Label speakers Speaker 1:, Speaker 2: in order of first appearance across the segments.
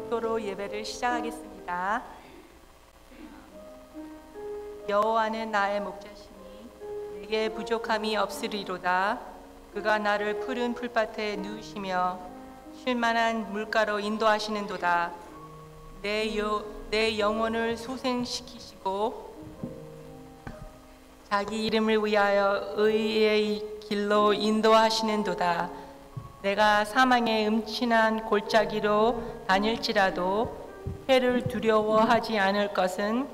Speaker 1: 기도로 예배를 시작하겠습니다. 여호와는 나의 목자시니 내게 부족함이 없으리로다. 그가 나를 푸른 풀밭에 누우시며 쉴만한 물가로 인도하시는도다. 내 영혼을 소생시키시고 자기 이름을 위하여 의의 길로 인도하시는도다. 내가 사망의 음침한 골짜기로 다닐지라도 해를 두려워하지 않을 것은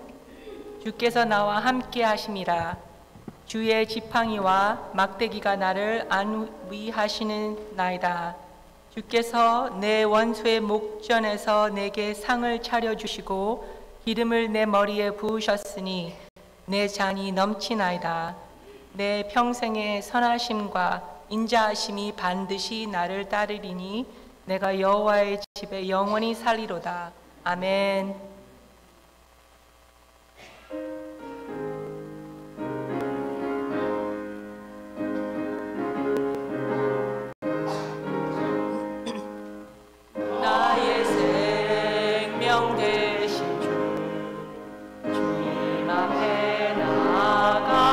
Speaker 1: 주께서 나와 함께 하심이라. 주의 지팡이와 막대기가 나를 안위하시는 나이다. 주께서 내 원수의 목전에서 내게 상을 차려주시고 기름을 내 머리에 부으셨으니 내 잔이 넘치나이다. 내 평생의 선하심과 인자하심이 반드시 나를 따르리니 내가 여호와의 집에 영원히 살리로다. 아멘. 나의 생명 되신 주, 주님 앞에 나아갑니다.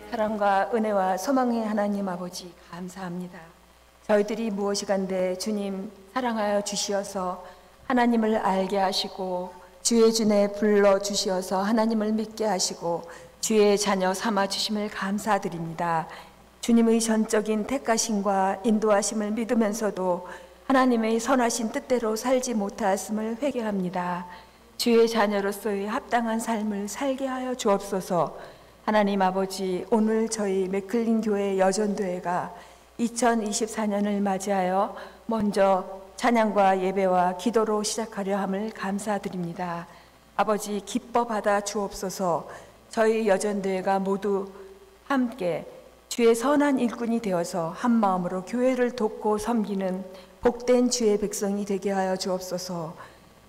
Speaker 2: 사랑과 은혜와 소망의 하나님 아버지 감사합니다. 저희들이 무엇이간데 주님 사랑하여 주시어서 하나님을 알게 하시고 주의 준에 불러 주시어서 하나님을 믿게 하시고 주의 자녀 삼아 주심을 감사드립니다. 주님의 전적인 택하심과 인도하심을 믿으면서도 하나님의 선하신 뜻대로 살지 못하였음을 회개합니다. 주의 자녀로서의 합당한 삶을 살게 하여 주옵소서. 하나님 아버지, 오늘 저희 맥클린 교회 여전도회가 2024년을 맞이하여 먼저 찬양과 예배와 기도로 시작하려 함을 감사드립니다. 아버지, 기뻐 받아 주옵소서. 저희 여전도회가 모두 함께 주의 선한 일꾼이 되어서 한 마음으로 교회를 돕고 섬기는 복된 주의 백성이 되게 하여 주옵소서.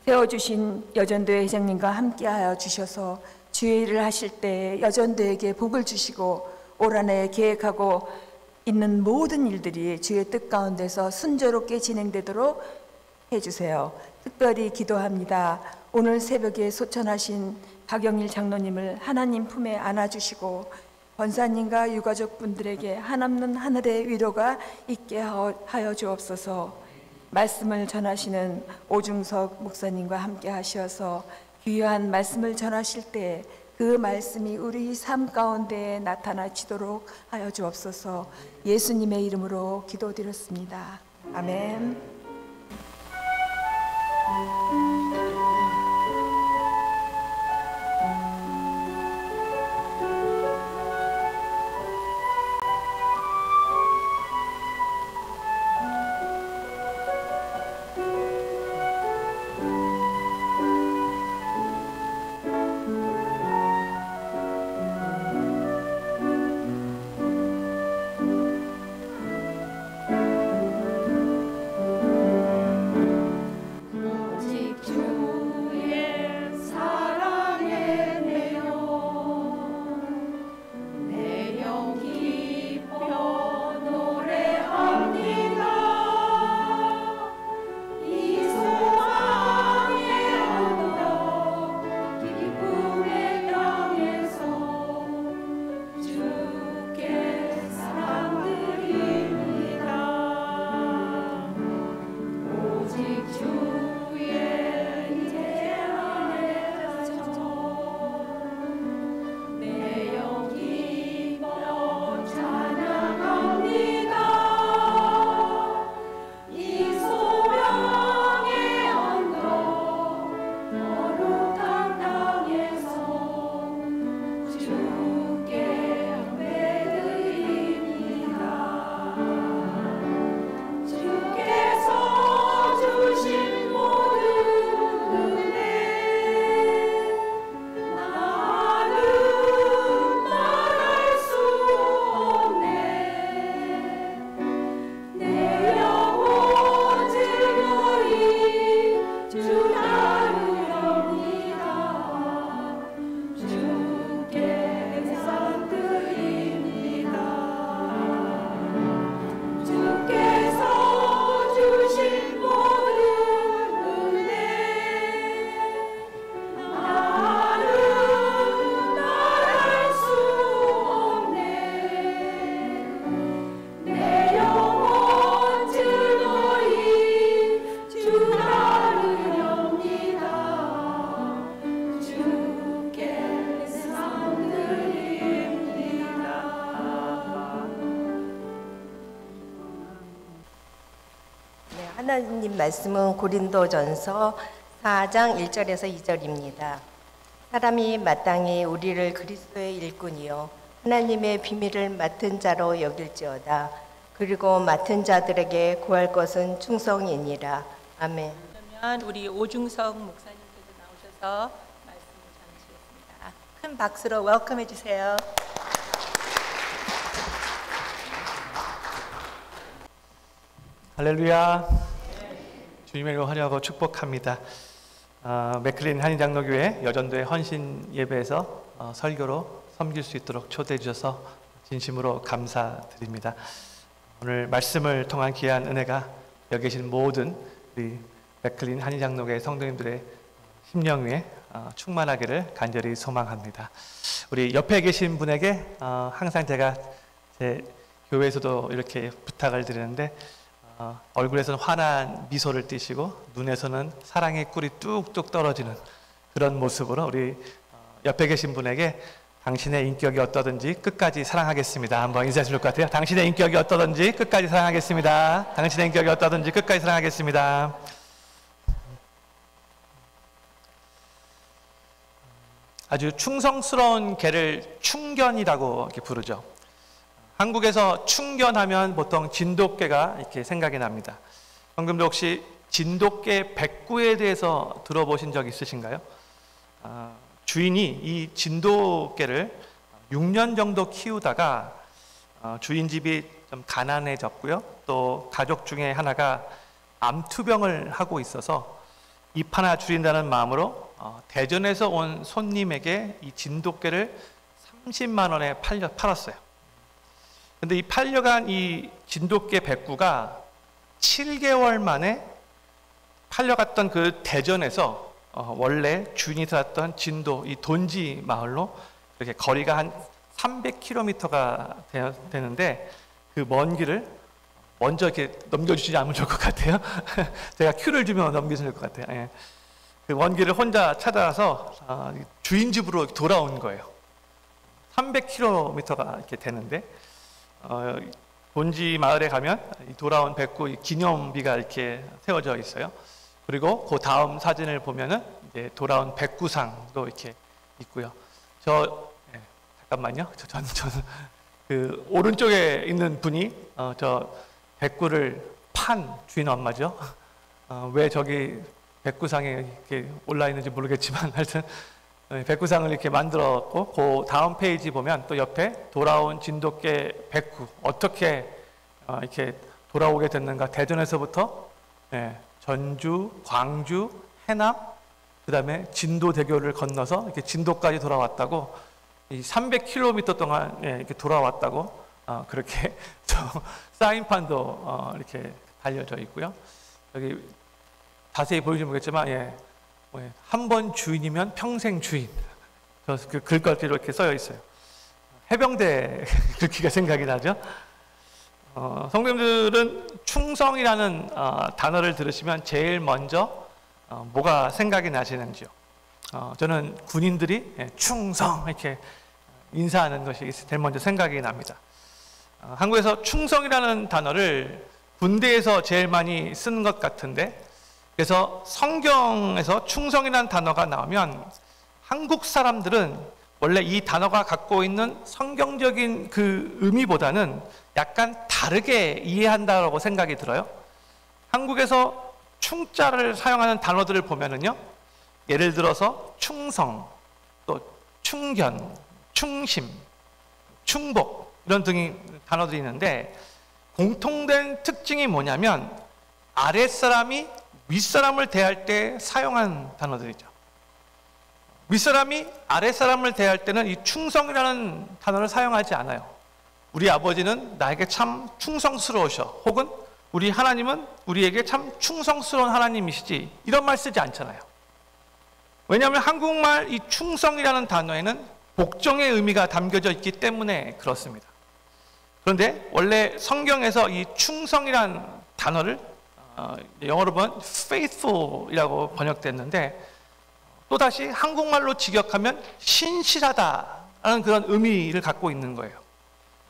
Speaker 2: 세워주신 여전도회 회장님과 함께 하여 주셔서 주의 일을 하실 때 여전도에게 복을 주시고 올 한 해 계획하고 있는 모든 일들이 주의 뜻 가운데서 순조롭게 진행되도록 해주세요. 특별히 기도합니다. 오늘 새벽에 소천하신 박영일 장로님을 하나님 품에 안아주시고 권사님과 유가족분들에게 한없는 하늘의 위로가 있게 하여 주옵소서. 말씀을 전하시는 오중석 목사님과 함께 하시어서 귀한 말씀을 전하실 때 그 그 말씀이 우리 삶 가운데 나타나지도록 하여 주옵소서. 예수님의 이름으로 기도드렸습니다. 아멘.
Speaker 3: 하나님 말씀은 고린도전서 4장 1절에서 2절입니다. 사람이 마땅히 우리를 그리스도의 일꾼이요 하나님의 비밀을 맡은 자로 여길지어다. 그리고 맡은 자들에게 구할 것은 충성이니라. 아멘.
Speaker 1: 그러면 우리 오중석 목사님께서 나오셔서 말씀을 전하시겠습니다. 큰 박수로 웰컴해 주세요.
Speaker 4: 할렐루야. 주님의 이름을 환영하고 축복합니다. 맥클린 한인장로교회 여전도의 헌신 예배에서 설교로 섬길 수 있도록 초대해 주셔서 진심으로 감사드립니다. 오늘 말씀을 통한 귀한 은혜가 여기 계신 모든 우리 맥클린 한인장로교회 성도님들의 심령 위에 충만하기를 간절히 소망합니다. 우리 옆에 계신 분에게 항상 제가 제 교회에서도 이렇게 부탁을 드리는데 얼굴에서는 환한 미소를 띠시고 눈에서는 사랑의 꿀이 뚝뚝 떨어지는 그런 모습으로 우리 옆에 계신 분에게 당신의 인격이 어떠든지 끝까지 사랑하겠습니다. 한번 인사하시면 좋을 것 같아요. 당신의 인격이 어떠든지 끝까지 사랑하겠습니다. 당신의 인격이 어떠든지 끝까지 사랑하겠습니다. 아주 충성스러운 개를 충견이라고 이렇게 부르죠. 한국에서 충견하면 보통 진돗개가 이렇게 생각이 납니다. 성도님들 혹시 진돗개 백구에 대해서 들어보신 적 있으신가요? 주인이 이 진돗개를 6년 정도 키우다가 주인 집이 좀 가난해졌고요. 또 가족 중에 하나가 암투병을 하고 있어서 입 하나 줄인다는 마음으로 대전에서 온 손님에게 이 진돗개를 30만 원에 팔았어요. 근데 이 팔려간 이 진돗개 백구가 7개월 만에 팔려갔던 그 대전에서 원래 주인이 살았던 진도 이 돈지 마을로 이렇게 거리가 한 300km가 되는데 그 먼 길을 먼저 이렇게 넘겨주시지 않으면 좋을 것 같아요. 제가 큐를 주면 넘겨주실 것 같아요. 예. 그 원기를 혼자 찾아서 주인 집으로 돌아온 거예요. 300km가 이렇게 되는데 본지 마을에 가면 돌아온 백구 기념비가 이렇게 세워져 있어요. 그리고 그 다음 사진을 보면은 이제 돌아온 백구상도 이렇게 있고요. 잠깐만요. 저는 그 오른쪽에 있는 분이 저 백구를 판 주인 엄마죠. 왜 저기 백구상에 이렇게 올라 있는지 모르겠지만 하여튼 백구상을 이렇게 만들었고 그 다음 페이지 보면 또 옆에 돌아온 진돗개 백구 어떻게 이렇게 돌아오게 됐는가. 대전에서부터 전주, 광주, 해남, 그 다음에 진도대교를 건너서 이렇게 진도까지 돌아왔다고, 이 300km 동안 이렇게 돌아왔다고 그렇게 사인판도 이렇게 달려져 있고요. 여기 자세히 보여주면 모르겠지만 한 번 주인이면 평생 주인. 그 글꼴로 이렇게 써여 있어요. 해병대 글귀가 생각이 나죠. 성도님들은 충성이라는 단어를 들으시면 제일 먼저 뭐가 생각이 나시는지요? 저는 군인들이 충성 이렇게 인사하는 것이 제일 먼저 생각이 납니다. 한국에서 충성이라는 단어를 군대에서 제일 많이 쓰는 것 같은데, 그래서 성경에서 충성이라는 단어가 나오면 한국 사람들은 원래 이 단어가 갖고 있는 성경적인 그 의미보다는 약간 다르게 이해한다고 생각이 들어요. 한국에서 충자를 사용하는 단어들을 보면은요, 예를 들어서 충성, 또 충견, 충심, 충복 이런 등의 단어들이 있는데, 공통된 특징이 뭐냐면 아랫사람이 윗사람을 대할 때 사용한 단어들이죠. 윗사람이 아랫사람을 대할 때는 이 충성이라는 단어를 사용하지 않아요. 우리 아버지는 나에게 참 충성스러우셔, 혹은 우리 하나님은 우리에게 참 충성스러운 하나님이시지, 이런 말 쓰지 않잖아요. 왜냐하면 한국말 이 충성이라는 단어에는 복종의 의미가 담겨져 있기 때문에 그렇습니다. 그런데 원래 성경에서 이 충성이라는 단어를 영어로 보면 faithful이라고 번역됐는데, 또다시 한국말로 직역하면 신실하다라는 그런 의미를 갖고 있는 거예요.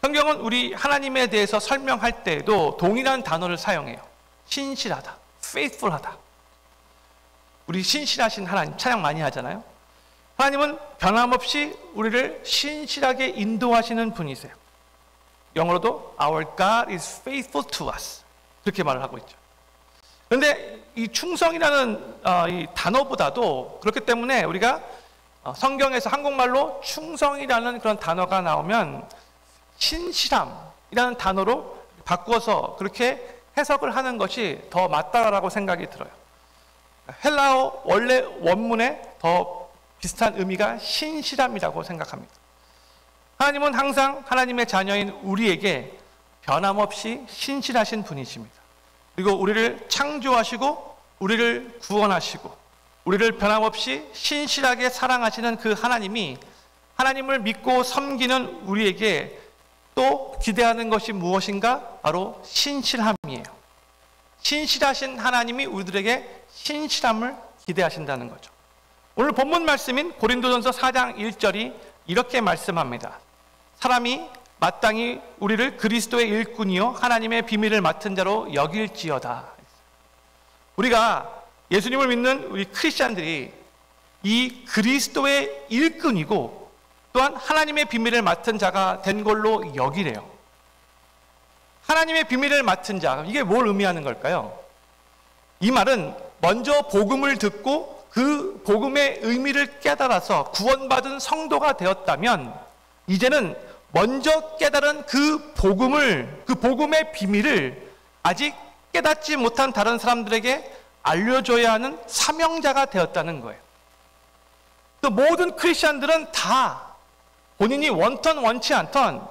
Speaker 4: 성경은 우리 하나님에 대해서 설명할 때에도 동일한 단어를 사용해요. 신실하다, faithful하다. 우리 신실하신 하나님 찬양 많이 하잖아요. 하나님은 변함없이 우리를 신실하게 인도하시는 분이세요. 영어로도 Our God is faithful to us, 그렇게 말을 하고 있죠. 그런데 이 충성이라는 이 단어보다도, 그렇기 때문에 우리가 성경에서 한국말로 충성이라는 그런 단어가 나오면 신실함이라는 단어로 바꾸어서 그렇게 해석을 하는 것이 더 맞다라고 생각이 들어요. 헬라어 원래 원문에 더 비슷한 의미가 신실함이라고 생각합니다. 하나님은 항상 하나님의 자녀인 우리에게 변함없이 신실하신 분이십니다. 그리고 우리를 창조하시고 우리를 구원하시고 우리를 변함없이 신실하게 사랑하시는 그 하나님이, 하나님을 믿고 섬기는 우리에게 또 기대하는 것이 무엇인가? 바로 신실함이에요. 신실하신 하나님이 우리들에게 신실함을 기대하신다는 거죠. 오늘 본문 말씀인 고린도전서 4장 1절이 이렇게 말씀합니다. 사람이 마땅히 우리를 그리스도의 일꾼이요 하나님의 비밀을 맡은 자로 여길지어다. 우리가 예수님을 믿는 우리 크리스찬들이 이 그리스도의 일꾼이고 또한 하나님의 비밀을 맡은 자가 된 걸로 여기래요. 하나님의 비밀을 맡은 자, 이게 뭘 의미하는 걸까요? 이 말은 먼저 복음을 듣고 그 복음의 의미를 깨달아서 구원받은 성도가 되었다면, 이제는 먼저 깨달은 그 복음의 비밀을 아직 깨닫지 못한 다른 사람들에게 알려줘야 하는 사명자가 되었다는 거예요. 또 모든 크리스찬들은 다 본인이 원턴 원치 않던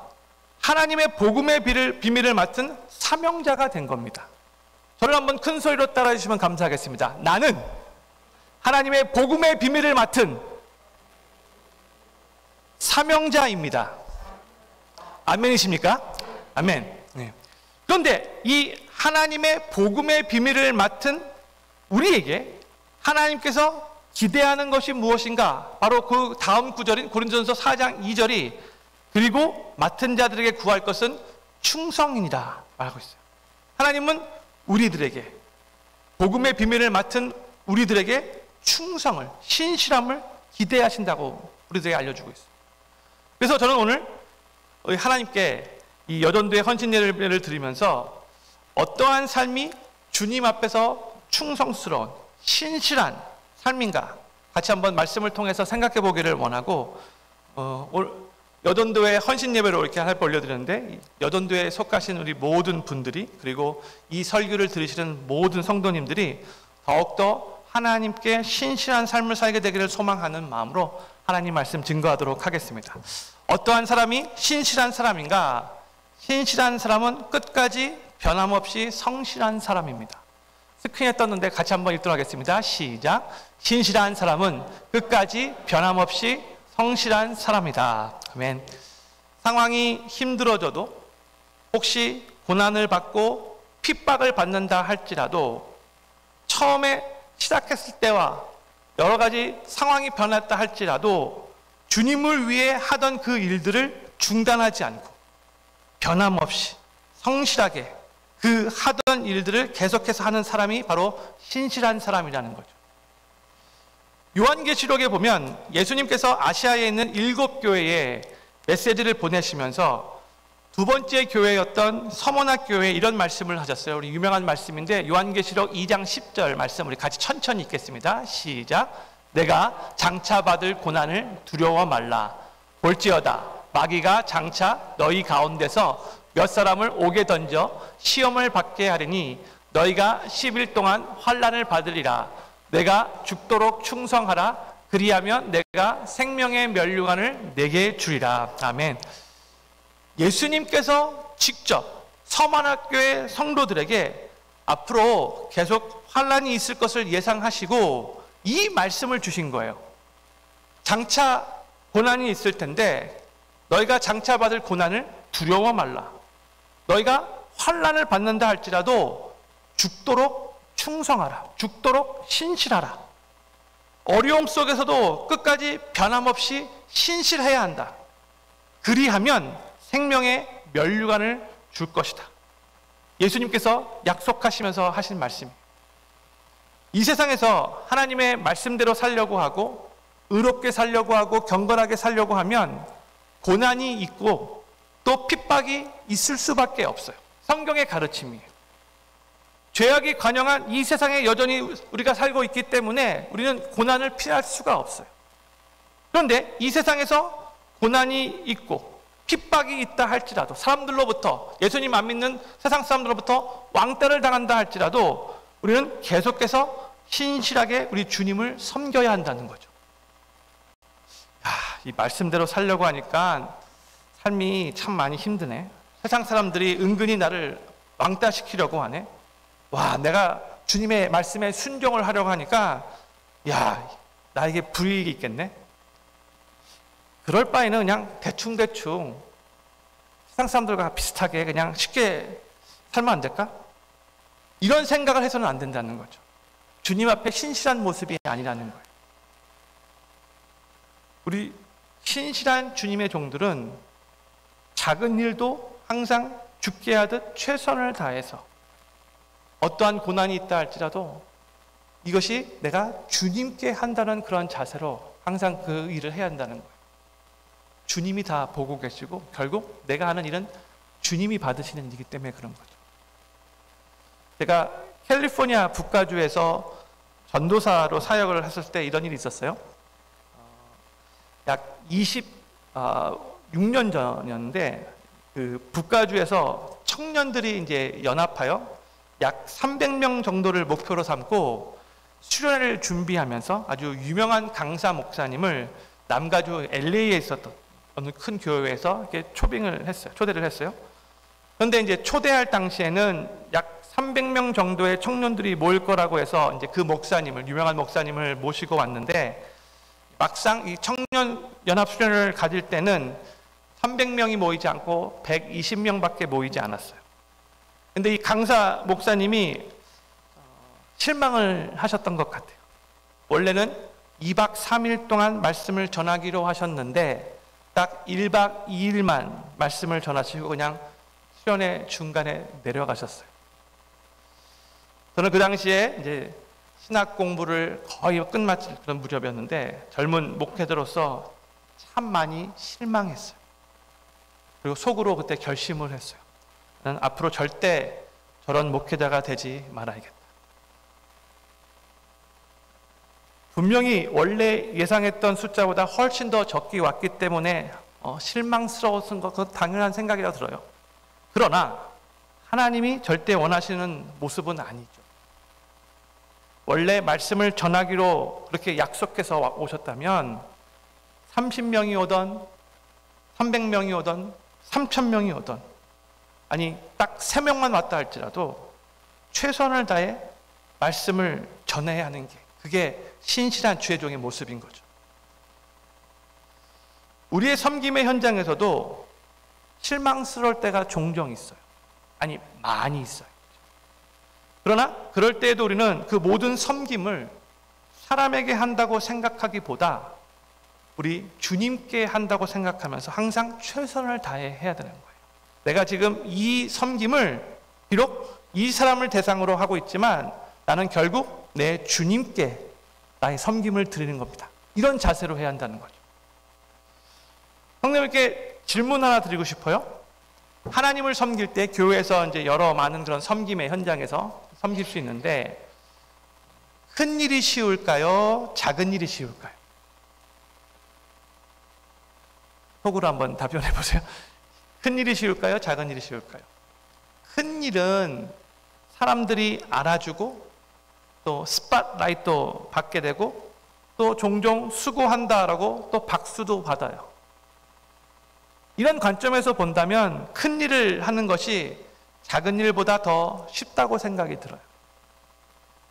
Speaker 4: 하나님의 복음의 비밀을 맡은 사명자가 된 겁니다. 저를 한번 큰 소리로 따라해 주시면 감사하겠습니다. 나는 하나님의 복음의 비밀을 맡은 사명자입니다. 아멘이십니까? 아멘. 네. 그런데 이 하나님의 복음의 비밀을 맡은 우리에게 하나님께서 기대하는 것이 무엇인가? 바로 그 다음 구절인 고린도전서 4장 2절이 그리고 맡은 자들에게 구할 것은 충성이니라 말하고 있어요. 하나님은 우리들에게 복음의 비밀을 맡은 우리들에게 충성을, 신실함을 기대하신다고 우리들에게 알려주고 있어요. 그래서 저는 오늘 하나님께 이 여전도의 헌신 예배를 드리면서 어떠한 삶이 주님 앞에서 충성스러운 신실한 삶인가 같이 한번 말씀을 통해서 생각해 보기를 원하고 여전도의 헌신 예배로 이렇게 하나 올려드렸는데 여전도에 속하신 우리 모든 분들이 그리고 이 설교를 들으시는 모든 성도님들이 더욱더 하나님께 신실한 삶을 살게 되기를 소망하는 마음으로 하나님 말씀 증거하도록 하겠습니다. 어떠한 사람이 신실한 사람인가? 신실한 사람은 끝까지 변함없이 성실한 사람입니다. 스크린에 떴는데 같이 한번 읽도록 하겠습니다. 시작. 신실한 사람은 끝까지 변함없이 성실한 사람이다. 아멘. 상황이 힘들어져도 혹시 고난을 받고 핍박을 받는다 할지라도 처음에 시작했을 때와 여러 가지 상황이 변했다 할지라도 주님을 위해 하던 그 일들을 중단하지 않고 변함없이 성실하게 그 하던 일들을 계속해서 하는 사람이 바로 신실한 사람이라는 거죠. 요한계시록에 보면 예수님께서 아시아에 있는 7교회에 메시지를 보내시면서 두 번째 교회였던 서머나 교회에 이런 말씀을 하셨어요. 우리 유명한 말씀인데 요한계시록 2장 10절 말씀 우리 같이 천천히 읽겠습니다. 시작. 내가 장차 받을 고난을 두려워 말라. 볼지어다 마귀가 장차 너희 가운데서 몇 사람을 옥에 던져 시험을 받게 하리니 너희가 10일 동안 환난을 받으리라. 내가 죽도록 충성하라. 그리하면 내가 생명의 면류관을 내게 주리라. 아멘. 예수님께서 직접 서만학교의 성도들에게 앞으로 계속 환난이 있을 것을 예상하시고 이 말씀을 주신 거예요. 장차 고난이 있을 텐데 너희가 장차 받을 고난을 두려워 말라. 너희가 환난을 받는다 할지라도 죽도록 충성하라. 죽도록 신실하라. 어려움 속에서도 끝까지 변함없이 신실해야 한다. 그리하면 생명의 면류관을 줄 것이다. 예수님께서 약속하시면서 하신 말씀이에요. 이 세상에서 하나님의 말씀대로 살려고 하고 의롭게 살려고 하고 경건하게 살려고 하면 고난이 있고 또 핍박이 있을 수밖에 없어요. 성경의 가르침이에요. 죄악이 관영한 이 세상에 여전히 우리가 살고 있기 때문에 우리는 고난을 피할 수가 없어요. 그런데 이 세상에서 고난이 있고 핍박이 있다 할지라도 사람들로부터 예수님 안 믿는 세상 사람들로부터 왕따를 당한다 할지라도 우리는 계속해서 신실하게 우리 주님을 섬겨야 한다는 거죠. 이 말씀대로 살려고 하니까 삶이 참 많이 힘드네. 세상 사람들이 은근히 나를 왕따시키려고 하네. 와, 내가 주님의 말씀에 순종을 하려고 하니까 야, 나에게 불이익이 있겠네. 그럴 바에는 그냥 대충대충 세상 사람들과 비슷하게 그냥 쉽게 살면 안 될까? 이런 생각을 해서는 안 된다는 거죠. 주님 앞에 신실한 모습이 아니라는 거예요. 우리 신실한 주님의 종들은 작은 일도 항상 죽게 하듯 최선을 다해서 어떠한 고난이 있다 할지라도 이것이 내가 주님께 한다는 그런 자세로 항상 그 일을 해야 한다는 거예요. 주님이 다 보고 계시고 결국 내가 하는 일은 주님이 받으시는 일이기 때문에 그런 거죠. 제가 캘리포니아 북가주에서 전도사로 사역을 했을 때 이런 일이 있었어요. 약 26년 전이었는데 그 북가주에서 청년들이 이제 연합하여 약 300명 정도를 목표로 삼고 수련회를 준비하면서 아주 유명한 강사 목사님을 남가주 LA에 있었던 어느 큰 교회에서 이렇게 초대를 했어요. 그런데 이제 초대할 당시에는 약 300명 정도의 청년들이 모일 거라고 해서 이제 그 목사님을, 유명한 목사님을 모시고 왔는데 막상 이 청년 연합 수련회를 가질 때는 300명이 모이지 않고 120명밖에 모이지 않았어요. 근데 이 강사 목사님이 실망을 하셨던 것 같아요. 원래는 2박 3일 동안 말씀을 전하기로 하셨는데 딱 1박 2일만 말씀을 전하시고 그냥 수련회 중간에 내려가셨어요. 저는 그 당시에 이제 신학 공부를 거의 끝마칠 그런 무렵이었는데 젊은 목회자로서 참 많이 실망했어요. 그리고 속으로 그때 결심을 했어요. 나는 앞으로 절대 저런 목회자가 되지 말아야겠다. 분명히 원래 예상했던 숫자보다 훨씬 더 적게 왔기 때문에 실망스러웠던 것은 당연한 생각이라 들어요. 그러나 하나님이 절대 원하시는 모습은 아니죠. 원래 말씀을 전하기로 그렇게 약속해서 오셨다면 30명이 오던 300명이 오던 3,000명이 오던 아니 딱 3명만 왔다 할지라도 최선을 다해 말씀을 전해야 하는 게 그게 신실한 주의 종의 모습인 거죠. 우리의 섬김의 현장에서도 실망스러울 때가 종종 있어요. 아니 많이 있어요. 그러나 그럴 때에도 우리는 그 모든 섬김을 사람에게 한다고 생각하기보다 우리 주님께 한다고 생각하면서 항상 최선을 다해 해야 되는 거예요. 내가 지금 이 섬김을 비록 이 사람을 대상으로 하고 있지만 나는 결국 내 주님께 나의 섬김을 드리는 겁니다. 이런 자세로 해야 한다는 거죠. 성도님께 질문 하나 드리고 싶어요. 하나님을 섬길 때 교회에서 이제 여러 많은 그런 섬김의 현장에서 섬길 수 있는데 큰 일이 쉬울까요? 작은 일이 쉬울까요? 속으로 한번 답변해 보세요. 큰 일이 쉬울까요? 작은 일이 쉬울까요? 큰 일은 사람들이 알아주고 또 스팟라이트도 받게 되고 또 종종 수고한다라고 또 박수도 받아요. 이런 관점에서 본다면 큰 일을 하는 것이 작은 일보다 더 쉽다고 생각이 들어요.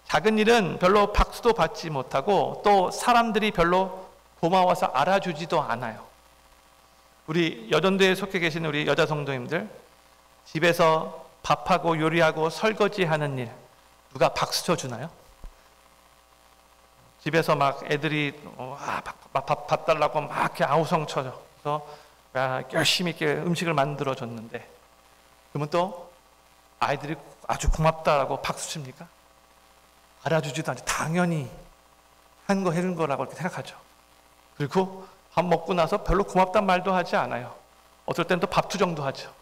Speaker 4: 작은 일은 별로 박수도 받지 못하고 또 사람들이 별로 고마워서 알아주지도 않아요. 우리 여전도에 속해 계신 우리 여자 성도님들 집에서 밥하고 요리하고 설거지하는 일 누가 박수 쳐주나요? 집에서 막 애들이 밥 달라고 막 이렇게 아우성 쳐요. 그래서 열심히 이렇게 음식을 만들어 줬는데 그러면 또 아이들이 아주 고맙다라고 박수 칩니까? 알아주지도 않지. 당연히 한 거 해준 거라고 이렇게 생각하죠. 그리고 밥 먹고 나서 별로 고맙단 말도 하지 않아요. 어떨 땐 또 밥투정도 하죠.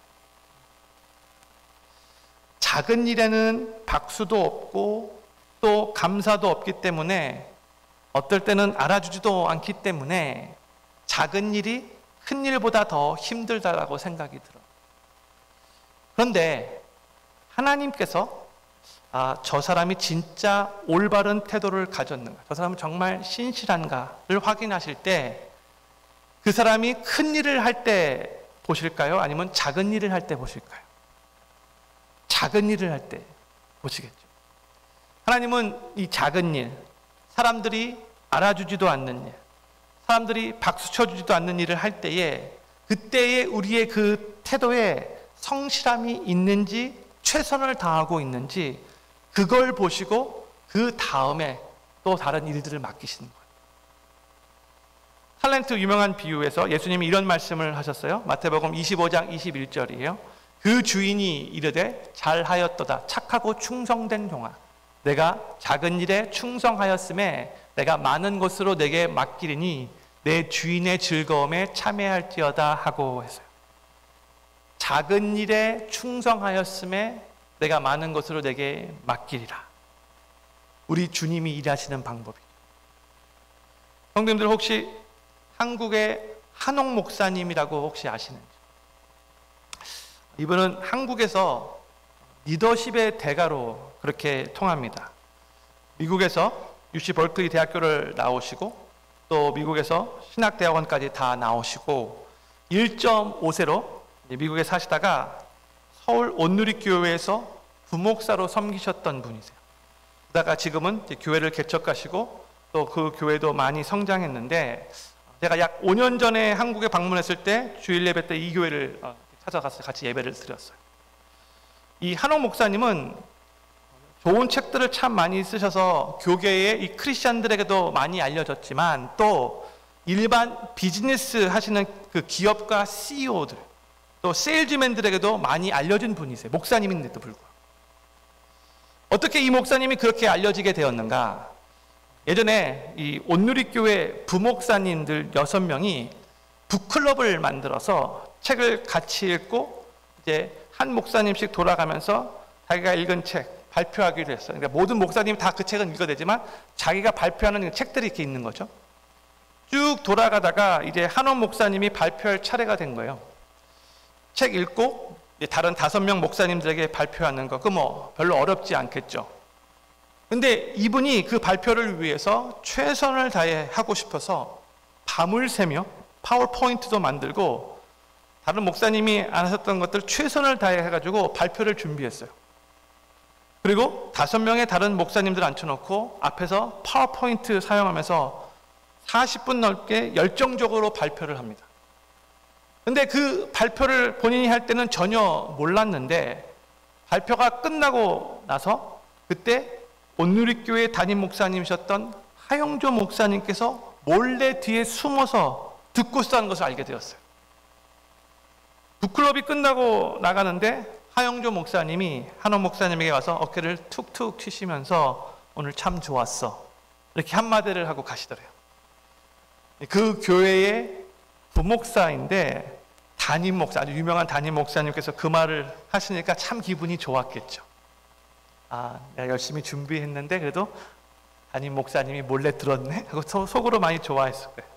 Speaker 4: 작은 일에는 박수도 없고 또 감사도 없기 때문에 어떨 때는 알아주지도 않기 때문에 작은 일이 큰 일보다 더 힘들다라고 생각이 들어요. 그런데 하나님께서 저 사람이 진짜 올바른 태도를 가졌는가, 저 사람은 정말 신실한가를 확인하실 때 그 사람이 큰 일을 할 때 보실까요? 아니면 작은 일을 할 때 보실까요? 작은 일을 할 때 보시겠죠. 하나님은 이 작은 일, 사람들이 알아주지도 않는 일, 사람들이 박수 쳐주지도 않는 일을 할 때에 그때의 우리의 그 태도에 성실함이 있는지 최선을 다하고 있는지 그걸 보시고 그 다음에 또 다른 일들을 맡기시는 거예요. 탤런트 유명한 비유에서 예수님이 이런 말씀을 하셨어요. 마태복음 25장 21절이에요. 그 주인이 이르되 잘하였도다 착하고 충성된 종아 내가 작은 일에 충성하였음에 내가 많은 것으로 내게 맡기리니 내 주인의 즐거움에 참여할지어다 하고 했어요. 작은 일에 충성하였음에 내가 많은 것으로 내게 맡기리라. 우리 주님이 일하시는 방법이죠. 성도님들 혹시 한국의 한옥 목사님이라고 혹시 아시는지? 이분은 한국에서 리더십의 대가로 그렇게 통합니다. 미국에서 UC 벌클리 대학교를 나오시고 또 미국에서 신학대학원까지 다 나오시고 1.5세로 미국에 사시다가 서울 온누리교회에서 부목사로 섬기셨던 분이세요. 그러다가 지금은 교회를 개척하시고 또 그 교회도 많이 성장했는데 제가 약 5년 전에 한국에 방문했을 때 주일 예배 때 이 교회를 찾아가서 같이 예배를 드렸어요. 이 한옥 목사님은 좋은 책들을 참 많이 쓰셔서 교계의 이 크리스천들에게도 많이 알려졌지만 또 일반 비즈니스 하시는 그 기업가 CEO들 또 세일즈맨들에게도 많이 알려진 분이세요. 목사님인데도 불구하고. 어떻게 이 목사님이 그렇게 알려지게 되었는가? 예전에 이 온누리교회 부목사님들 6명이 북클럽을 만들어서 책을 같이 읽고 이제 한 목사님씩 돌아가면서 자기가 읽은 책 발표하기로 했어요. 그러니까 모든 목사님이 다 그 책은 읽어야 되지만 자기가 발표하는 책들이 이렇게 있는 거죠. 쭉 돌아가다가 이제 한원 목사님이 발표할 차례가 된 거예요. 책 읽고 다른 5명 목사님들에게 발표하는 거, 그 뭐 별로 어렵지 않겠죠. 근데 이분이 그 발표를 위해서 최선을 다해 하고 싶어서 밤을 새며 파워포인트도 만들고 다른 목사님이 안 하셨던 것들 최선을 다해 해가지고 발표를 준비했어요. 그리고 5명의 다른 목사님들 앉혀놓고 앞에서 파워포인트 사용하면서 40분 넘게 열정적으로 발표를 합니다. 근데 그 발표를 본인이 할 때는 전혀 몰랐는데 발표가 끝나고 나서 그때 온누리교회 담임 목사님이셨던 하영조 목사님께서 몰래 뒤에 숨어서 듣고 있다는 것을 알게 되었어요. 북클럽이 끝나고 나가는데 하영조 목사님이 한원 목사님에게 와서 어깨를 툭툭 치시면서 오늘 참 좋았어. 이렇게 한마디를 하고 가시더래요. 그 교회의 부목사인데 담임 목사, 아주 유명한 담임 목사님께서 그 말을 하시니까 참 기분이 좋았겠죠. 아, 내가 열심히 준비했는데 그래도 담임 목사님이 몰래 들었네? 하고 속으로 많이 좋아했을 거예요.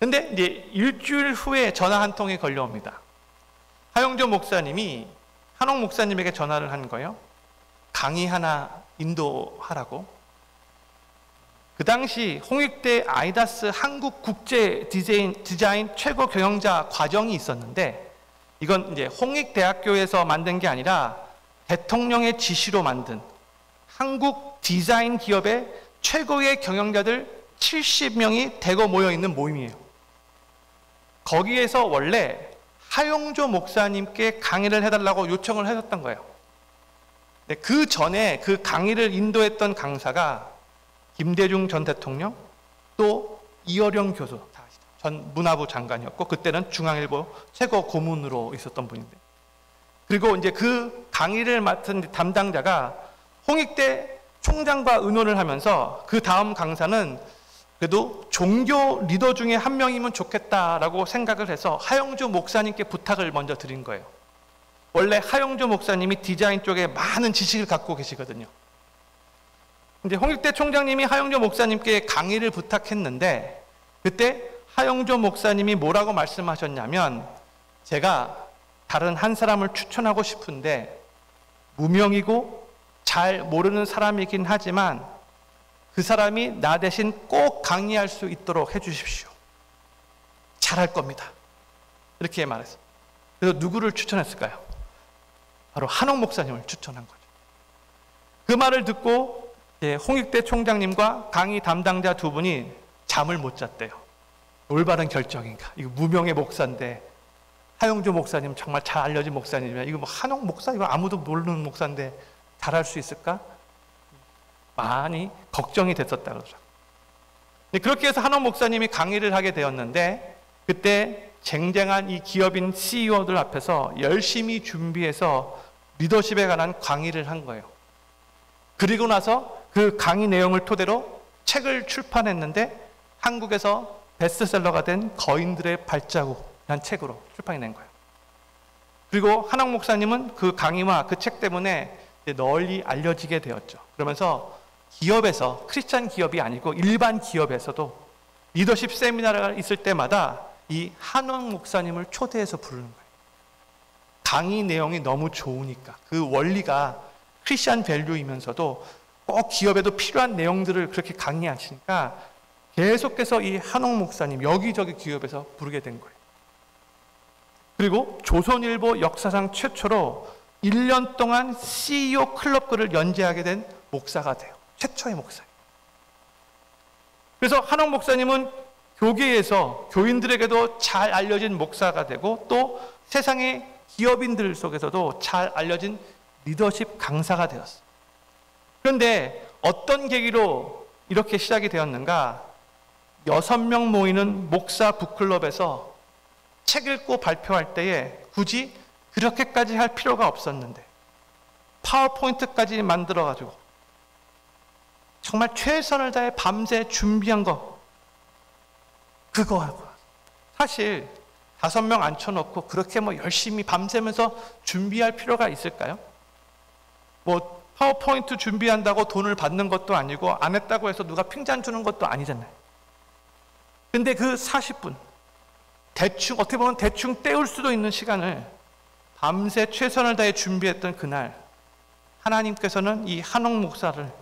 Speaker 4: 근데 이제 일주일 후에 전화 한 통이 걸려옵니다. 하영조 목사님이 한옥 목사님에게 전화를 한 거예요. 강의 하나 인도하라고. 그 당시 홍익대 아이다스 한국 국제 디자인 최고 경영자 과정이 있었는데 이건 이제 홍익대학교에서 만든 게 아니라 대통령의 지시로 만든 한국 디자인 기업의 최고의 경영자들 70명이 대거 모여 있는 모임이에요. 거기에서 원래 하영조 목사님께 강의를 해달라고 요청을 하셨던 거예요. 그 전에 그 강의를 인도했던 강사가 김대중 전 대통령 또 이어령 교수 전 문화부 장관이었고 그때는 중앙일보 최고 고문으로 있었던 분인데 그리고 이제 그 강의를 맡은 담당자가 홍익대 총장과 의논을 하면서 그 다음 강사는 그래도 종교 리더 중에 한 명이면 좋겠다라고 생각을 해서 하영조 목사님께 부탁을 먼저 드린 거예요. 원래 하영조 목사님이 디자인 쪽에 많은 지식을 갖고 계시거든요. 이제 홍익대 총장님이 하영조 목사님께 강의를 부탁했는데 그때 하영조 목사님이 뭐라고 말씀하셨냐면 제가 다른 한 사람을 추천하고 싶은데 무명이고 잘 모르는 사람이긴 하지만 그 사람이 나 대신 꼭 강의할 수 있도록 해주십시오. 잘할 겁니다. 이렇게 말했어요. 그래서 누구를 추천했을까요? 바로 한옥 목사님을 추천한 거죠. 그 말을 듣고 홍익대 총장님과 강의 담당자 2분이 잠을 못 잤대요. 올바른 결정인가? 이거 무명의 목사인데 하영조 목사님 정말 잘 알려진 목사님이면 이거 뭐 한옥 목사? 이거 아무도 모르는 목사인데 잘할 수 있을까? 많이 걱정이 됐었다 그러죠. 그렇게 해서 한옥 목사님이 강의를 하게 되었는데 그때 쟁쟁한 이 기업인 CEO들 앞에서 열심히 준비해서 리더십에 관한 강의를 한 거예요. 그리고 나서 그 강의 내용을 토대로 책을 출판했는데 한국에서 베스트셀러가 된 거인들의 발자국이라는 책으로 출판이 된 거예요. 그리고 한옥 목사님은 그 강의와 그 책 때문에 널리 알려지게 되었죠. 그러면서 기업에서 크리스찬 기업이 아니고 일반 기업에서도 리더십 세미나가 있을 때마다 이 한옥 목사님을 초대해서 부르는 거예요. 강의 내용이 너무 좋으니까 그 원리가 크리스찬 밸류이면서도 꼭 기업에도 필요한 내용들을 그렇게 강의하시니까 계속해서 이 한옥 목사님 여기저기 기업에서 부르게 된 거예요. 그리고 조선일보 역사상 최초로 1년 동안 CEO 클럽글을 연재하게 된 목사가 돼요. 최초의 목사예요. 그래서 한옥 목사님은 교계에서 교인들에게도 잘 알려진 목사가 되고 또 세상의 기업인들 속에서도 잘 알려진 리더십 강사가 되었어요. 그런데 어떤 계기로 이렇게 시작이 되었는가? 6명 모이는 목사 북클럽에서 책 읽고 발표할 때에 굳이 그렇게까지 할 필요가 없었는데 파워포인트까지 만들어가지고 정말 최선을 다해 밤새 준비한 거, 그거 하고 사실 5명 앉혀놓고 그렇게 열심히 밤새면서 준비할 필요가 있을까요? 파워포인트 준비한다고 돈을 받는 것도 아니고 안 했다고 해서 누가 칭찬 주는 것도 아니잖아요. 근데 그 40분 대충, 어떻게 보면 대충 때울 수도 있는 시간을 밤새 최선을 다해 준비했던 그날, 하나님께서는 이 한옥 목사를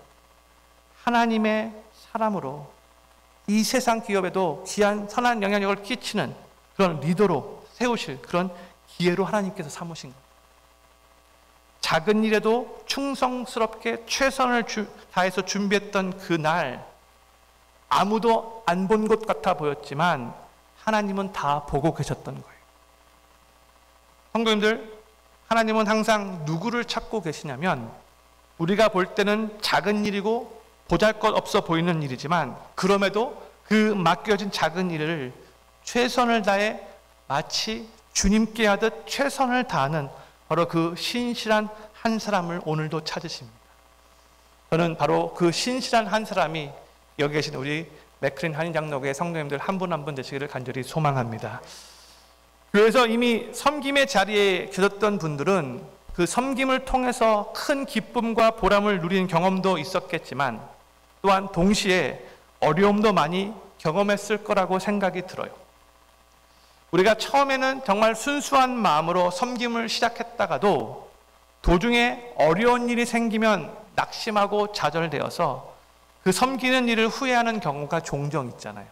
Speaker 4: 하나님의 사람으로 이 세상 기업에도 귀한 선한 영향력을 끼치는 그런 리더로 세우실 그런 기회로 하나님께서 삼으신 겁니다. 작은 일에도 충성스럽게 최선을 다해서 준비했던 그날, 아무도 안 본 것 같아 보였지만 하나님은 다 보고 계셨던 거예요. 성도님들, 하나님은 항상 누구를 찾고 계시냐면 우리가 볼 때는 작은 일이고 보잘것없어 보이는 일이지만 그럼에도 그 맡겨진 작은 일을 최선을 다해 마치 주님께 하듯 최선을 다하는 바로 그 신실한 한 사람을 오늘도 찾으십니다. 저는 바로 그 신실한 한 사람이 여기 계신 우리 맥클린 한인장로교회 성도님들 한 분 한 분 되시기를 간절히 소망합니다. 교회에서 이미 섬김의 자리에 계셨던 분들은 그 섬김을 통해서 큰 기쁨과 보람을 누리는 경험도 있었겠지만 또한 동시에 어려움도 많이 경험했을 거라고 생각이 들어요. 우리가 처음에는 정말 순수한 마음으로 섬김을 시작했다가도 도중에 어려운 일이 생기면 낙심하고 좌절되어서 그 섬기는 일을 후회하는 경우가 종종 있잖아요.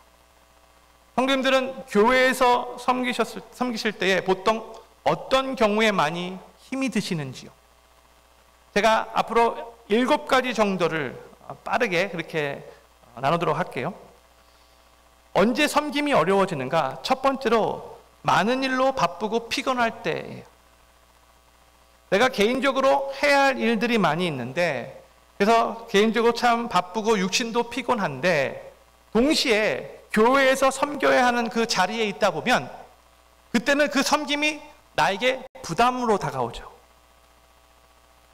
Speaker 4: 성도님들은 교회에서 섬기실 때에 보통 어떤 경우에 많이 힘이 드시는지요? 제가 앞으로 7가지 정도를 빠르게 그렇게 나누도록 할게요. 언제 섬김이 어려워지는가? 첫 번째로 많은 일로 바쁘고 피곤할 때예요. 내가 개인적으로 해야 할 일들이 많이 있는데 그래서 개인적으로 참 바쁘고 육신도 피곤한데 동시에 교회에서 섬겨야 하는 그 자리에 있다 보면 그때는 그 섬김이 나에게 부담으로 다가오죠.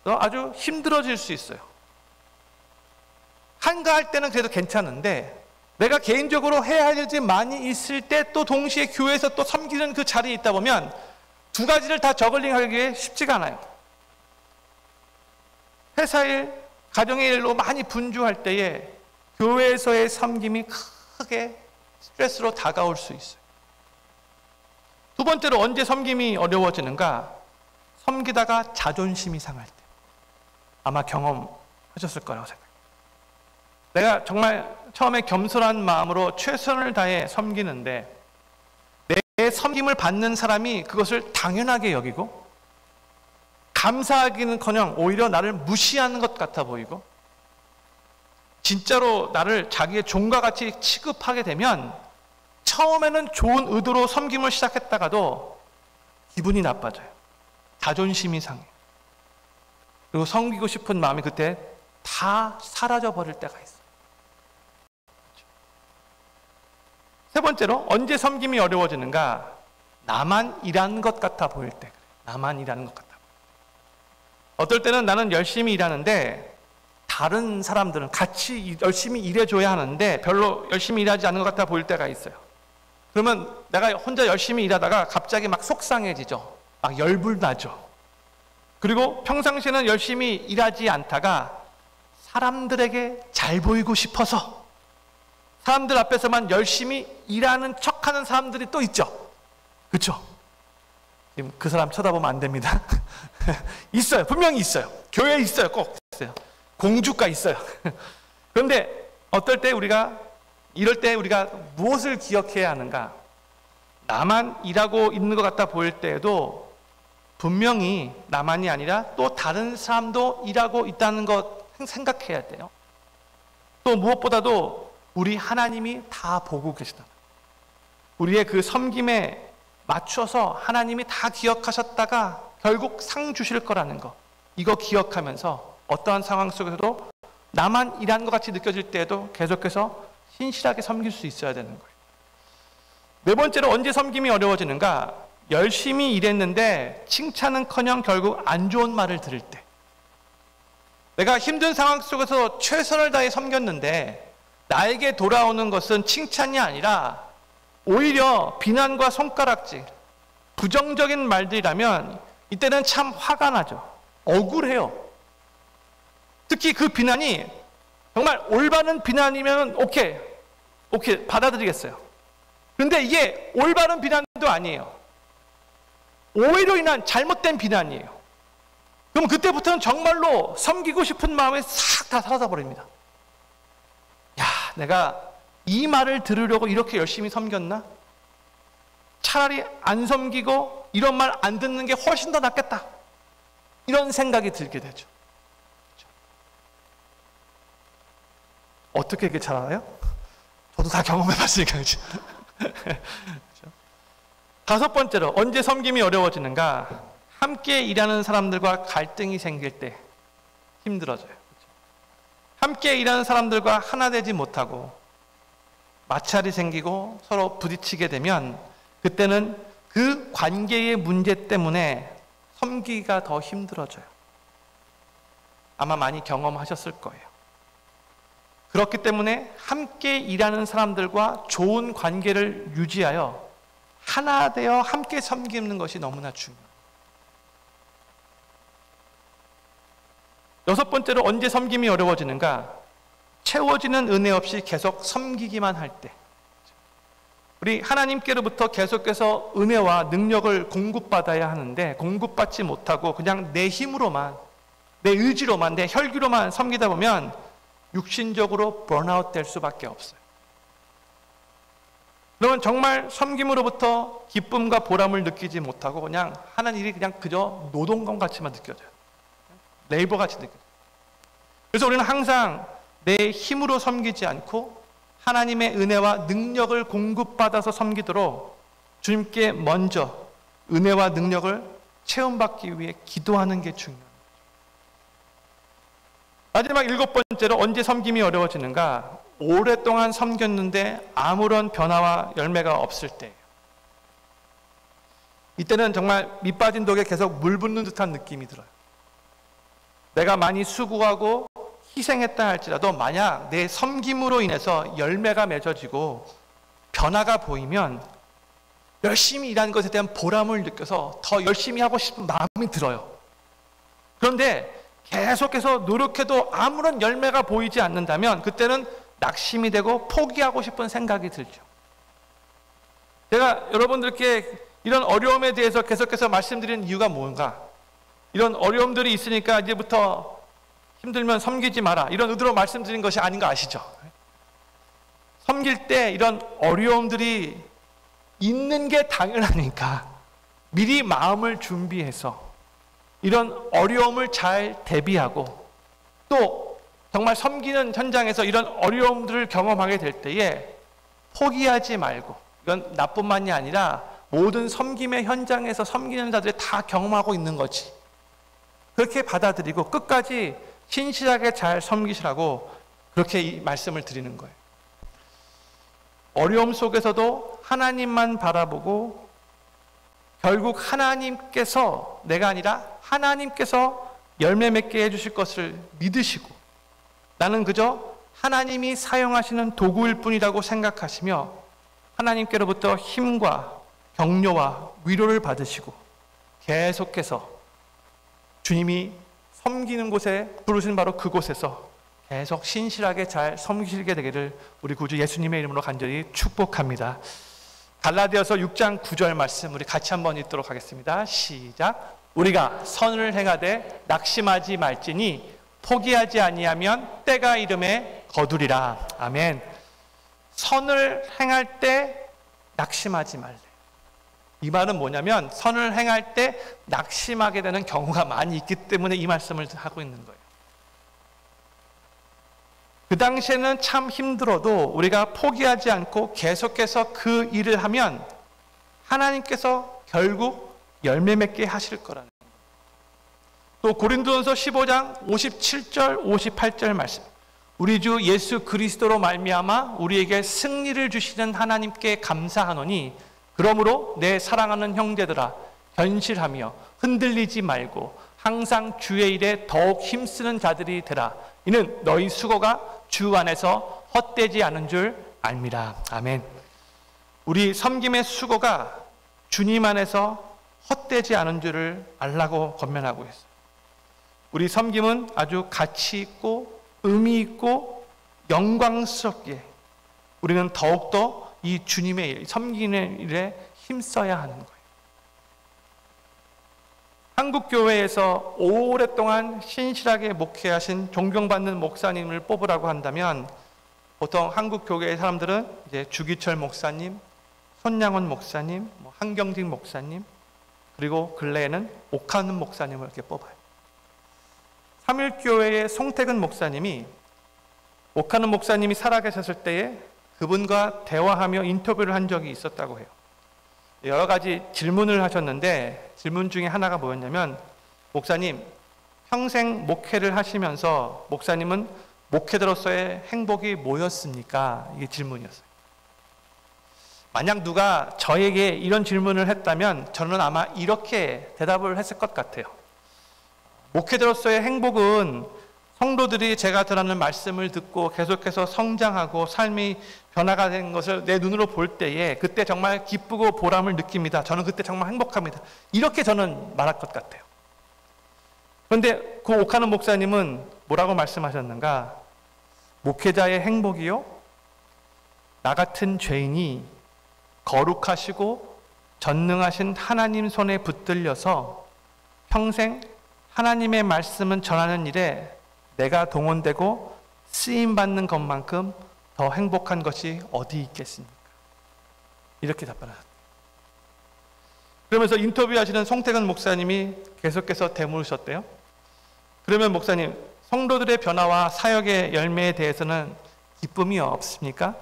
Speaker 4: 아주 힘들어질 수 있어요. 한가할 때는 그래도 괜찮은데 내가 개인적으로 해야 할 일이 많이 있을 때 또 동시에 교회에서 또 섬기는 그 자리에 있다 보면 두 가지를 다 저글링하기 쉽지가 않아요. 회사일, 가정의 일로 많이 분주할 때에 교회에서의 섬김이 크게 스트레스로 다가올 수 있어요. 두 번째로 언제 섬김이 어려워지는가? 섬기다가 자존심이 상할 때. 아마 경험하셨을 거라고 생각해요. 내가 정말 처음에 겸손한 마음으로 최선을 다해 섬기는데 내 섬김을 받는 사람이 그것을 당연하게 여기고 감사하기는커녕 오히려 나를 무시하는 것 같아 보이고 진짜로 나를 자기의 종과 같이 취급하게 되면 처음에는 좋은 의도로 섬김을 시작했다가도 기분이 나빠져요. 자존심이 상해요. 그리고 섬기고 싶은 마음이 그때 다 사라져버릴 때가 있어요. 세 번째로 언제 섬김이 어려워지는가? 나만 일하는 것 같아 보일 때. 나만 일하는 것 같아. 어떨 때는 나는 열심히 일하는데 다른 사람들은 같이 열심히 일해줘야 하는데 별로 열심히 일하지 않는 것 같아 보일 때가 있어요. 그러면 내가 혼자 열심히 일하다가 갑자기 막 속상해지죠. 막 열불나죠. 그리고 평상시에는 열심히 일하지 않다가 사람들에게 잘 보이고 싶어서 사람들 앞에서만 열심히 일하는 척하는 사람들이 또 있죠. 그렇죠? 지금 그 사람 쳐다보면 안 됩니다. 있어요. 분명히 있어요. 교회에 있어요. 꼭 있어요. 공주가 있어요. 그런데 어떨 때 이럴 때 우리가 무엇을 기억해야 하는가? 나만 일하고 있는 것 같아 보일 때에도 분명히 나만이 아니라 또 다른 사람도 일하고 있다는 것 생각해야 돼요. 또 무엇보다도 우리 하나님이 다 보고 계시다. 우리의 그 섬김에 맞춰서 하나님이 다 기억하셨다가 결국 상 주실 거라는 거. 이거 기억하면서 어떠한 상황 속에서도 나만 일하는 것 같이 느껴질 때에도 계속해서 신실하게 섬길 수 있어야 되는 거예요. 네 번째로 언제 섬김이 어려워지는가? 열심히 일했는데 칭찬은커녕 결국 안 좋은 말을 들을 때. 내가 힘든 상황 속에서 최선을 다해 섬겼는데 나에게 돌아오는 것은 칭찬이 아니라 오히려 비난과 손가락질, 부정적인 말들이라면 이때는 참 화가 나죠. 억울해요. 특히 그 비난이 정말 올바른 비난이면 오케이 받아들이겠어요. 그런데 이게 올바른 비난도 아니에요. 오해로 인한 잘못된 비난이에요. 그럼 그때부터는 정말로 섬기고 싶은 마음이 싹 다 사라져 버립니다. 야, 내가 이 말을 들으려고 이렇게 열심히 섬겼나? 차라리 안 섬기고 이런 말 안 듣는 게 훨씬 더 낫겠다. 이런 생각이 들게 되죠. 그렇죠? 어떻게 이게 잘 알아요? 저도 다 경험해봤으니까. 그렇죠? 다섯 번째로 언제 섬김이 어려워지는가? 함께 일하는 사람들과 갈등이 생길 때 힘들어져요. 그렇죠? 함께 일하는 사람들과 하나 되지 못하고 마찰이 생기고 서로 부딪히게 되면 그때는 그 관계의 문제 때문에 섬기기가 더 힘들어져요. 아마 많이 경험하셨을 거예요. 그렇기 때문에 함께 일하는 사람들과 좋은 관계를 유지하여 하나 되어 함께 섬기는 것이 너무나 중요해요. 여섯 번째로 언제 섬김이 어려워지는가? 채워지는 은혜 없이 계속 섬기기만 할 때. 우리 하나님께로부터 계속해서 은혜와 능력을 공급받아야 하는데 공급받지 못하고 그냥 내 힘으로만, 내 의지로만, 내 혈기로만 섬기다 보면 육신적으로 번아웃 될 수밖에 없어요. 그러면 정말 섬김으로부터 기쁨과 보람을 느끼지 못하고 그냥 하는 일이 그냥 그저 노동건 같이만 느껴져요. 레이버 같이 느껴져요. 그래서 우리는 항상 내 힘으로 섬기지 않고 하나님의 은혜와 능력을 공급받아서 섬기도록 주님께 먼저 은혜와 능력을 체험받기 위해 기도하는 게 중요합니다. 마지막 일곱 번째로 언제 섬김이 어려워지는가? 오랫동안 섬겼는데 아무런 변화와 열매가 없을 때. 이때는 정말 밑 빠진 독에 계속 물 붓는 듯한 느낌이 들어요. 내가 많이 수고하고 희생했다 할지라도 만약 내 섬김으로 인해서 열매가 맺어지고 변화가 보이면 열심히 일하는 것에 대한 보람을 느껴서 더 열심히 하고 싶은 마음이 들어요. 그런데 계속해서 노력해도 아무런 열매가 보이지 않는다면 그때는 낙심이 되고 포기하고 싶은 생각이 들죠. 제가 여러분들께 이런 어려움에 대해서 계속해서 말씀드리는 이유가 뭔가? 이런 어려움들이 있으니까 이제부터 힘들면 섬기지 마라, 이런 의도로 말씀드린 것이 아닌 거 아시죠? 섬길 때 이런 어려움들이 있는 게 당연하니까 미리 마음을 준비해서 이런 어려움을 잘 대비하고 또 정말 섬기는 현장에서 이런 어려움들을 경험하게 될 때에 포기하지 말고, 이건 나뿐만이 아니라 모든 섬김의 현장에서 섬기는 자들이 다 경험하고 있는 거지, 그렇게 받아들이고 끝까지 신실하게 잘 섬기시라고 그렇게 이 말씀을 드리는 거예요. 어려움 속에서도 하나님만 바라보고 결국 하나님께서, 내가 아니라 하나님께서 열매 맺게 해주실 것을 믿으시고 나는 그저 하나님이 사용하시는 도구일 뿐이라고 생각하시며 하나님께로부터 힘과 격려와 위로를 받으시고 계속해서 주님이 섬기는 곳에 부르신 바로 그곳에서 계속 신실하게 잘 섬기시게 되기를 우리 구주 예수님의 이름으로 간절히 축복합니다. 갈라디아서 6장 9절 말씀 우리 같이 한번 읽도록 하겠습니다. 시작. 우리가 선을 행하되 낙심하지 말지니 포기하지 아니하면 때가 이름에 거두리라. 아멘. 선을 행할 때 낙심하지 말래. 이 말은 뭐냐면 선을 행할 때 낙심하게 되는 경우가 많이 있기 때문에 이 말씀을 하고 있는 거예요. 그 당시에는 참 힘들어도 우리가 포기하지 않고 계속해서 그 일을 하면 하나님께서 결국 열매 맺게 하실 거라는 거예요. 또 고린도전서 15장 57절 58절 말씀, 우리 주 예수 그리스도로 말미암아 우리에게 승리를 주시는 하나님께 감사하노니 그러므로 내 사랑하는 형제들아 견실하며 흔들리지 말고 항상 주의 일에 더욱 힘쓰는 자들이 되라. 이는 너희 수고가 주 안에서 헛되지 않은 줄 알미라. 아멘. 우리 섬김의 수고가 주님 안에서 헛되지 않은 줄을 알라고 권면하고 있어요. 우리 섬김은 아주 가치 있고 의미 있고 영광스럽게 우리는 더욱더 이 주님의 일, 섬기는 일에 힘써야 하는 거예요. 한국교회에서 오랫동안 신실하게 목회하신 존경받는 목사님을 뽑으라고 한다면 보통 한국교회의 사람들은 이제 주기철 목사님, 손양원 목사님, 한경직 목사님, 그리고 근래에는 옥하는 목사님을 이렇게 뽑아요. 삼일교회의 송태근 목사님이 옥하는 목사님이 살아계셨을 때에 그분과 대화하며 인터뷰를 한 적이 있었다고 해요. 여러 가지 질문을 하셨는데 질문 중에 하나가 뭐였냐면, 목사님, 평생 목회를 하시면서 목사님은 목회자로서의 행복이 뭐였습니까? 이게 질문이었어요. 만약 누가 저에게 이런 질문을 했다면 저는 아마 이렇게 대답을 했을 것 같아요. 목회자로서의 행복은 성도들이 제가 전하는 말씀을 듣고 계속해서 성장하고 삶이 변화가 된 것을 내 눈으로 볼 때에 그때 정말 기쁘고 보람을 느낍니다. 저는 그때 정말 행복합니다. 이렇게 저는 말할 것 같아요. 그런데 그 옥하는 목사님은 뭐라고 말씀하셨는가? 목회자의 행복이요? 나 같은 죄인이 거룩하시고 전능하신 하나님 손에 붙들려서 평생 하나님의 말씀은 전하는 일에 내가 동원되고 쓰임받는 것만큼 더 행복한 것이 어디 있겠습니까? 이렇게 답변하셨다. 그러면서 인터뷰하시는 송태근 목사님이 계속해서 되물으셨대요. 그러면 목사님, 성도들의 변화와 사역의 열매에 대해서는 기쁨이 없습니까?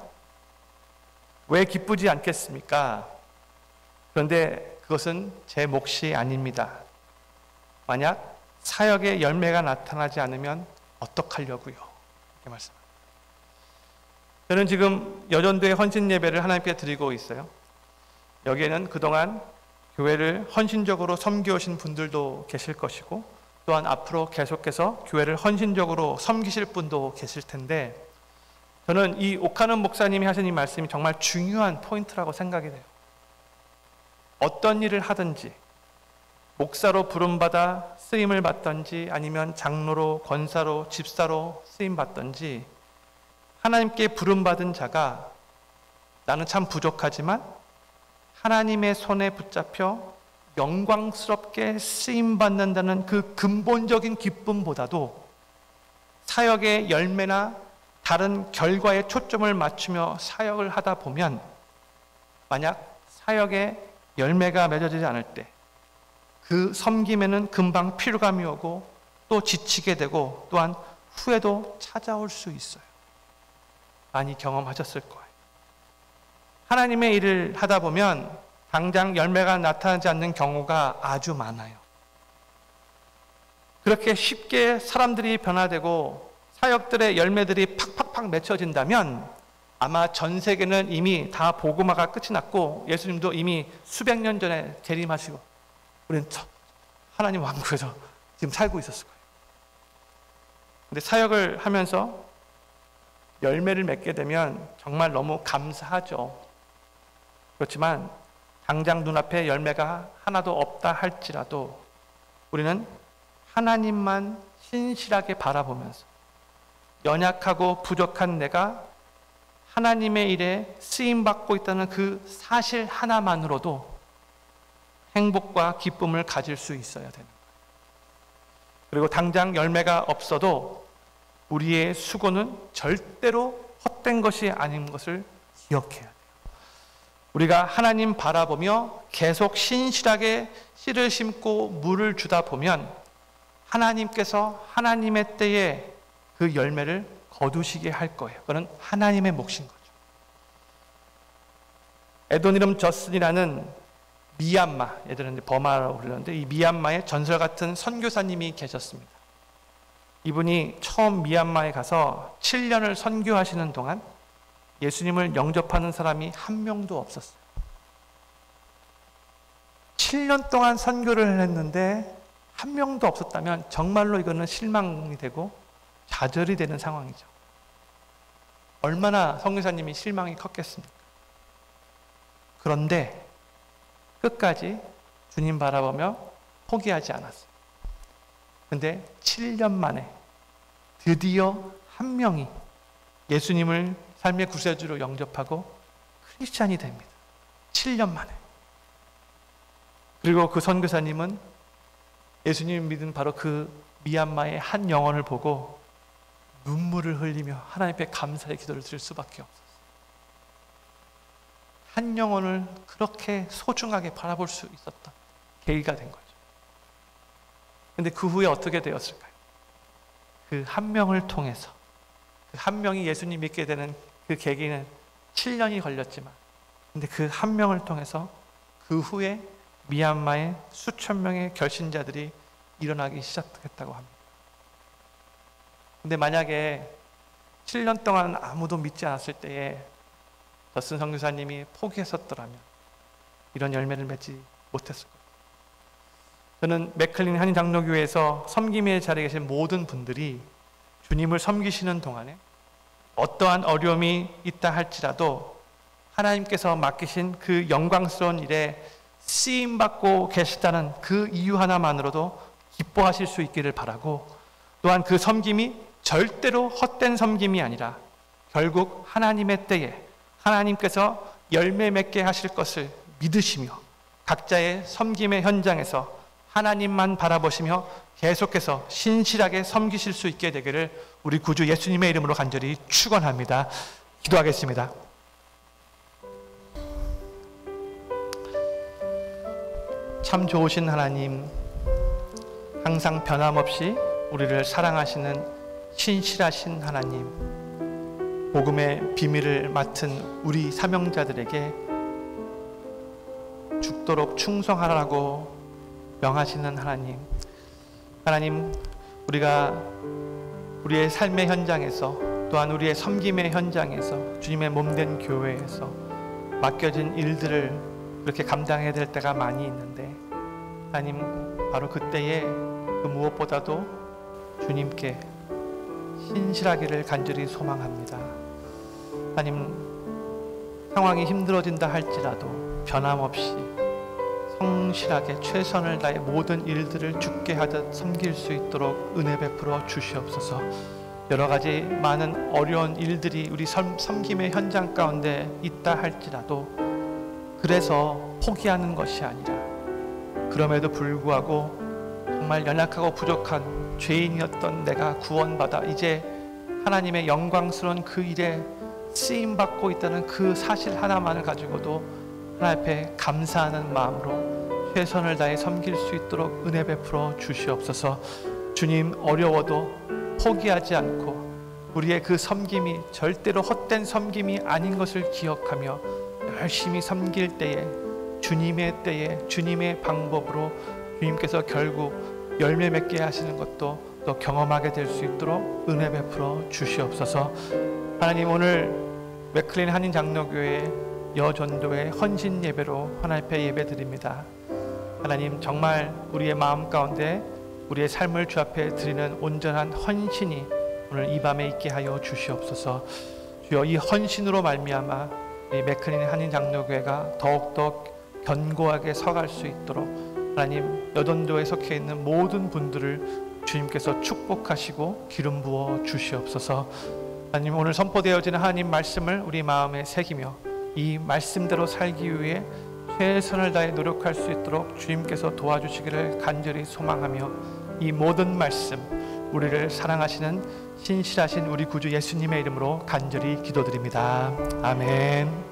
Speaker 4: 왜 기쁘지 않겠습니까? 그런데 그것은 제 몫이 아닙니다. 만약 사역의 열매가 나타나지 않으면 어떡하려고요? 이렇게 말씀합니다. 저는 지금 여전도의 헌신 예배를 하나님께 드리고 있어요. 여기에는 그동안 교회를 헌신적으로 섬겨오신 분들도 계실 것이고 또한 앞으로 계속해서 교회를 헌신적으로 섬기실 분도 계실 텐데, 저는 이 옥하는 목사님이 하신 이 말씀이 정말 중요한 포인트라고 생각이 돼요. 어떤 일을 하든지 목사로 부름받아 쓰임을 받든지 아니면 장로로, 권사로, 집사로 쓰임 받든지 하나님께 부름받은 자가 나는 참 부족하지만 하나님의 손에 붙잡혀 영광스럽게 쓰임 받는다는 그 근본적인 기쁨보다도 사역의 열매나 다른 결과에 초점을 맞추며 사역을 하다 보면 만약 사역의 열매가 맺어지지 않을 때 그 섬김에는 금방 피로감이 오고 또 지치게 되고 또한 후회도 찾아올 수 있어요. 많이 경험하셨을 거예요. 하나님의 일을 하다 보면 당장 열매가 나타나지 않는 경우가 아주 많아요. 그렇게 쉽게 사람들이 변화되고 사역들의 열매들이 팍팍팍 맺혀진다면 아마 전 세계는 이미 다 복음화가 끝이 났고 예수님도 이미 수백 년 전에 재림하시고 우리는 하나님 왕국에서 지금 살고 있었을 거예요. 근데 사역을 하면서 열매를 맺게 되면 정말 너무 감사하죠. 그렇지만 당장 눈앞에 열매가 하나도 없다 할지라도 우리는 하나님만 신실하게 바라보면서 연약하고 부족한 내가 하나님의 일에 쓰임받고 있다는 그 사실 하나만으로도 행복과 기쁨을 가질 수 있어야 됩니다. 그리고 당장 열매가 없어도 우리의 수고는 절대로 헛된 것이 아닌 것을 기억해야 돼요. 우리가 하나님 바라보며 계속 신실하게 씨를 심고 물을 주다 보면 하나님께서 하나님의 때에 그 열매를 거두시게 할 거예요. 그건 하나님의 몫인 거죠. 에도니름 저슨이라는 미얀마, 예전에 버마라고 불렀는데 이 미얀마의 전설 같은 선교사님이 계셨습니다. 이분이 처음 미얀마에 가서 7년을 선교하시는 동안 예수님을 영접하는 사람이 한 명도 없었어요. 7년 동안 선교를 했는데 한 명도 없었다면 정말로 이거는 실망이 되고 좌절이 되는 상황이죠. 얼마나 선교사님이 실망이 컸겠습니까? 그런데 끝까지 주님 바라보며 포기하지 않았어요. 근데 7년 만에 드디어 한 명이 예수님을 삶의 구세주로 영접하고 크리스찬이 됩니다. 7년 만에. 그리고 그 선교사님은 예수님을 믿은 바로 그 미얀마의 한 영혼을 보고 눈물을 흘리며 하나님 앞에 감사의 기도를 드릴 수밖에 없었어요. 한 영혼을 그렇게 소중하게 바라볼 수 있었던 계기가 된 거죠. 근데 그 후에 어떻게 되었을까요? 그 한 명을 통해서, 그 한 명이 예수님 믿게 되는 그 계기는 7년이 걸렸지만, 근데 그 한 명을 통해서 그 후에 미얀마의 수천 명의 결신자들이 일어나기 시작했다고 합니다. 근데 만약에 7년 동안 아무도 믿지 않았을 때에 더슨 선교사님이 포기했었더라면 이런 열매를 맺지 못했을 거예요. 저는 맥클린 한인장로교회에서 섬김의 자리에 계신 모든 분들이 주님을 섬기시는 동안에 어떠한 어려움이 있다 할지라도 하나님께서 맡기신 그 영광스러운 일에 쓰임받고 계시다는 그 이유 하나만으로도 기뻐하실 수 있기를 바라고, 또한 그 섬김이 절대로 헛된 섬김이 아니라 결국 하나님의 때에 하나님께서 열매 맺게 하실 것을 믿으시며 각자의 섬김의 현장에서 하나님만 바라보시며 계속해서 신실하게 섬기실 수 있게 되기를 우리 구주 예수님의 이름으로 간절히 축원합니다. 기도하겠습니다. 참 좋으신 하나님, 항상 변함없이 우리를 사랑하시는 신실하신 하나님, 복음의 비밀을 맡은 우리 사명자들에게 죽도록 충성하라고 명하시는 하나님, 하나님, 우리가 우리의 삶의 현장에서 또한 우리의 섬김의 현장에서 주님의 몸된 교회에서 맡겨진 일들을 그렇게 감당해야 될 때가 많이 있는데, 하나님, 바로 그때에 그 무엇보다도 주님께 신실하기를 간절히 소망합니다. 하나님, 상황이 힘들어진다 할지라도 변함없이 성실하게 최선을 다해 모든 일들을 주께 하듯 섬길 수 있도록 은혜 베풀어 주시옵소서. 여러 가지 많은 어려운 일들이 우리 섬김의 현장 가운데 있다 할지라도 그래서 포기하는 것이 아니라, 그럼에도 불구하고 정말 연약하고 부족한 죄인이었던 내가 구원받아 이제 하나님의 영광스러운 그 일에 쓰임받고 있다는 그 사실 하나만을 가지고도 하나님 앞에 감사하는 마음으로 최선을 다해 섬길 수 있도록 은혜 베풀어 주시옵소서. 주님, 어려워도 포기하지 않고 우리의 그 섬김이 절대로 헛된 섬김이 아닌 것을 기억하며 열심히 섬길 때에 주님의 때에 주님의 방법으로 주님께서 결국 열매 맺게 하시는 것도 또 경험하게 될 수 있도록 은혜 베풀어 주시옵소서. 하나님, 오늘 맥클린 한인장로교회 여전도의 헌신 예배로 하나님 앞에 예배드립니다. 하나님, 정말 우리의 마음 가운데 우리의 삶을 주 앞에 드리는 온전한 헌신이 오늘 이 밤에 있게 하여 주시옵소서. 주여, 이 헌신으로 말미암아 이 맥클린 한인장로교회가 더욱더 견고하게 서갈 수 있도록 하나님, 여전도에 속해 있는 모든 분들을 주님께서 축복하시고 기름 부어 주시옵소서. 하나님, 오늘 선포되어지는 하나님 말씀을 우리 마음에 새기며 이 말씀대로 살기 위해 최선을 다해 노력할 수 있도록 주님께서 도와주시기를 간절히 소망하며 이 모든 말씀 우리를 사랑하시는 신실하신 우리 구주 예수님의 이름으로 간절히 기도드립니다. 아멘.